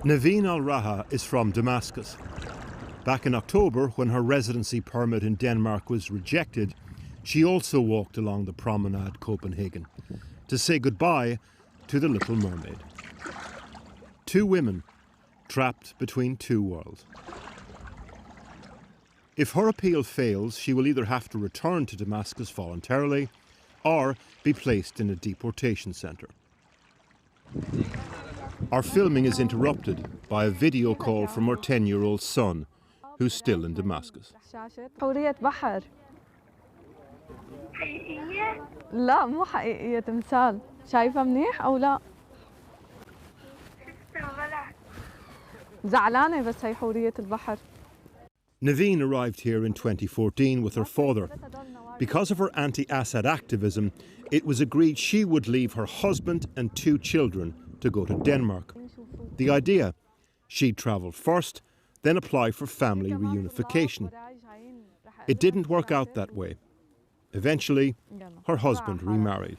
Naveen al-Raha is from Damascus. Back in October, when her residency permit in Denmark was rejected, she also walked along the promenade Copenhagen to say goodbye to the Little Mermaid. Two women trapped between two worlds. If her appeal fails, she will either have to return to Damascus voluntarily or be placed in a deportation centre. Our filming is interrupted by a video call from her 10-year-old son, who's still in Damascus. حورية بحر. لا مو حقيقية تمثال. شايفة منيح أو لا؟ زعلانة بس هي حورية البحر. Naveen arrived here in 2014 with her father. Because of her anti-Assad activism, it was agreed she would leave her husband and two children to go to Denmark. The idea? She'd travel first, then apply for family reunification. It didn't work out that way. Eventually, her husband remarried.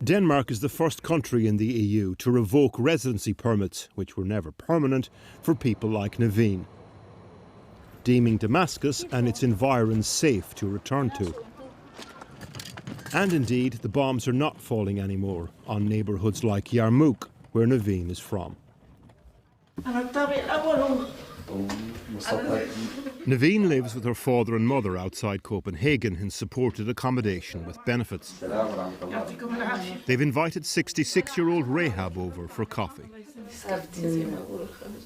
Denmark is the first country in the EU to revoke residency permits, which were never permanent, for people like Naveen, deeming Damascus and its environs safe to return to. And indeed, the bombs are not falling anymore on neighbourhoods like Yarmouk, where Naveen is from. Naveen lives with her father and mother outside Copenhagen in supported accommodation with benefits. They've invited 66-year-old Rahab over for coffee.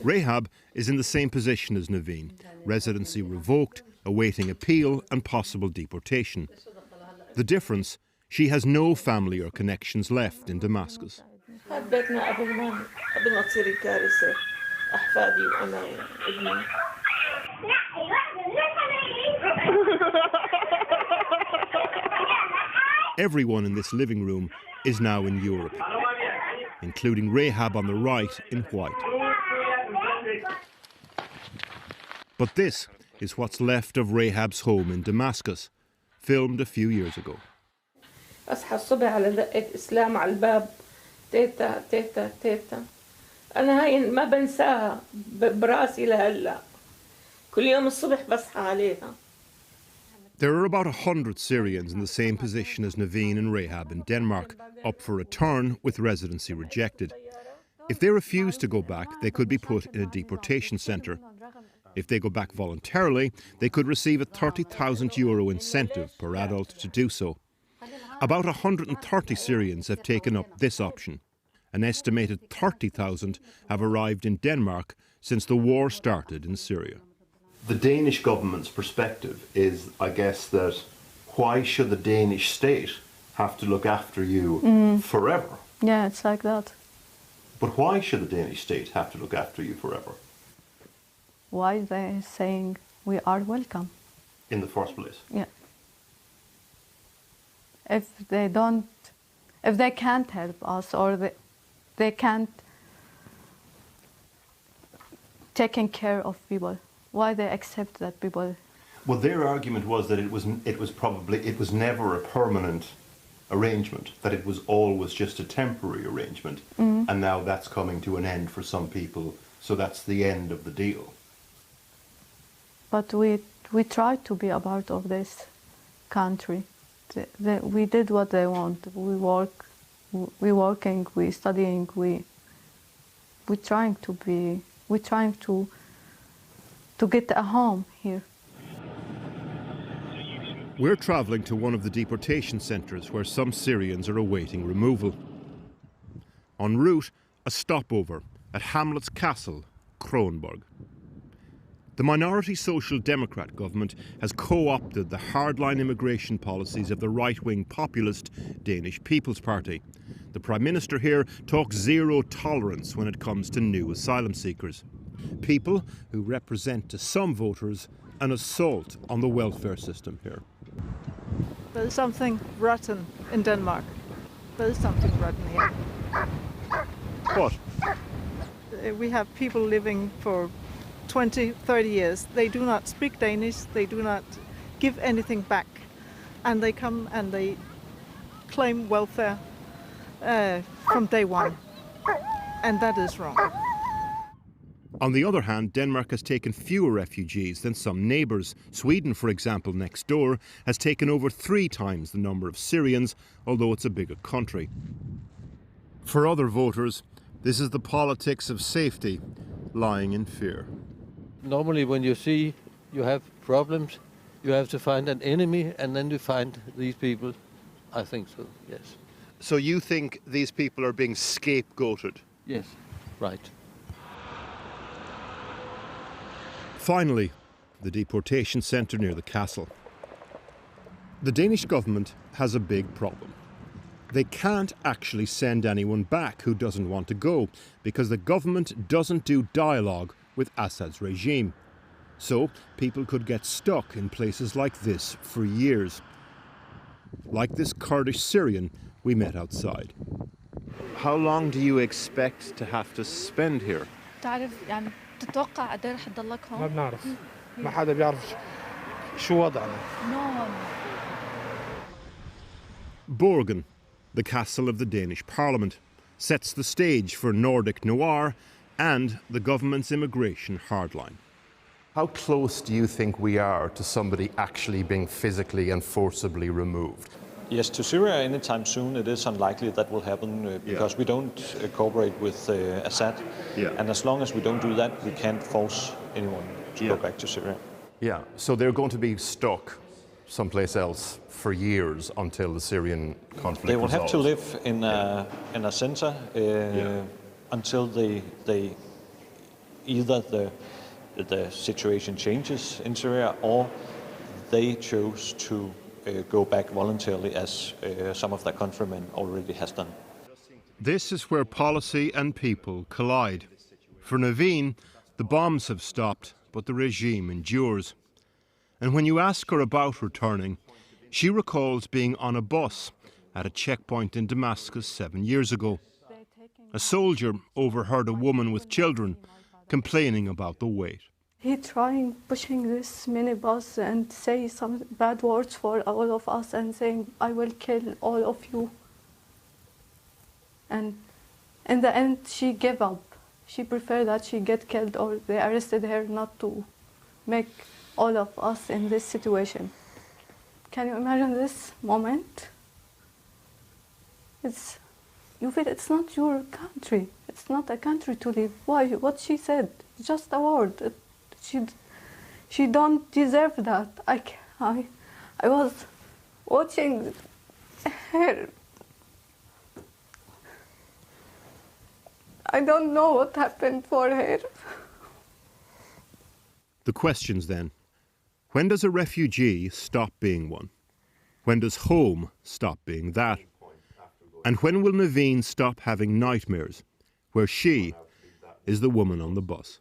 Rahab is in the same position as Naveen, residency revoked, awaiting appeal and possible deportation. The difference, she has no family or connections left in Damascus. Everyone in this living room is now in Europe, including Rahab on the right in white. But this is what's left of Rahab's home in Damascus, filmed a few years ago. أصحى الصبح على دقة إسلام على الباب تيتا تيتا تيتا أنا هاي ما بنساها براسي لهلا كل يوم الصبح بصحى عليها. There are about 100 Syrians in the same position as Naveen and Rahab in Denmark, up for return with residency rejected. If they refuse to go back, they could be put in a deportation centre. If they go back voluntarily, they could receive a €30,000 incentive per adult to do so. About 130 Syrians have taken up this option. An estimated 30,000 have arrived in Denmark since the war started in Syria. The Danish government's perspective is, I guess, that why should the Danish state have to look after you forever? Yeah, it's like that. But why should the Danish state have to look after you forever? Why they saying we are welcome? In the first place? Yeah. If they can't help us or they can't taking care of people, why they accept that people? Well, their argument was that it was never a permanent arrangement, that it was always just a temporary arrangement, and now that's coming to an end for some people, so that's the end of the deal. But we tried to be a part of this country. We did what they want. We working, we studying, we trying to get a home here. We're travelling to one of the deportation centres where some Syrians are awaiting removal. En route, a stopover at Hamlet's Castle, Kronborg. The minority Social Democrat government has co-opted the hardline immigration policies of the right-wing populist Danish People's Party. The Prime Minister here talks zero tolerance when it comes to new asylum seekers. People who represent to some voters an assault on the welfare system here. There's something rotten in Denmark. There's something rotten here. What? We have people living for 20, 30 years. They do not speak Danish, they do not give anything back. And they come and they claim welfare from day one. and that is wrong. On the other hand, Denmark has taken fewer refugees than some neighbours. Sweden, for example, next door, has taken over 3 times the number of Syrians, although it's a bigger country. For other voters, this is the politics of safety lying in fear. Normally when you see you have problems, you have to find an enemy and then you find these people. I think so, yes. So you think these people are being scapegoated? Yes, right. Finally, the deportation centre near the castle. The Danish government has a big problem. They can't actually send anyone back who doesn't want to go because the government doesn't do dialogue with Assad's regime. So people could get stuck in places like this for years. Like this Kurdish Syrian we met outside. How long do you expect to have to spend here? تعرف يعني تتوقع قد ايه رح تضلك هون؟ ما بنعرف ما حدا بيعرف شو وضعنا. No. Borgen, the castle of the Danish parliament, sets the stage for Nordic noir and the government's immigration hardline. How close do you think we are to somebody actually being physically and forcibly removed? Yes, to Syria anytime soon, it is unlikely that will happen because we don't cooperate with Assad. And as long as we don't do that, we can't force anyone to go back to Syria. Yeah, so they're going to be stuck someplace else for years until the Syrian conflict They will resolves. have to live in a center until they either the situation changes in Syria or they chose to go back voluntarily as some of their countrymen already has done. This is where policy and people collide. For Naveen, the bombs have stopped, but the regime endures. And when you ask her about returning, she recalls being on a bus at a checkpoint in Damascus 7 years ago. A soldier overheard a woman with children complaining about the wait. He trying pushing this minibus and say some bad words for all of us and saying, I will kill all of you. And in the end, she gave up. She preferred that she get killed or they arrested her not to make all of us in this situation. Can you imagine this moment? You feel it's not your country. It's not a country to live. Why? What she said, just a word. She don't deserve that. I was watching her. I don't know what happened for her. The questions then. When does a refugee stop being one? When does home stop being that? And when will Naveen stop having nightmares where she is the woman on the bus?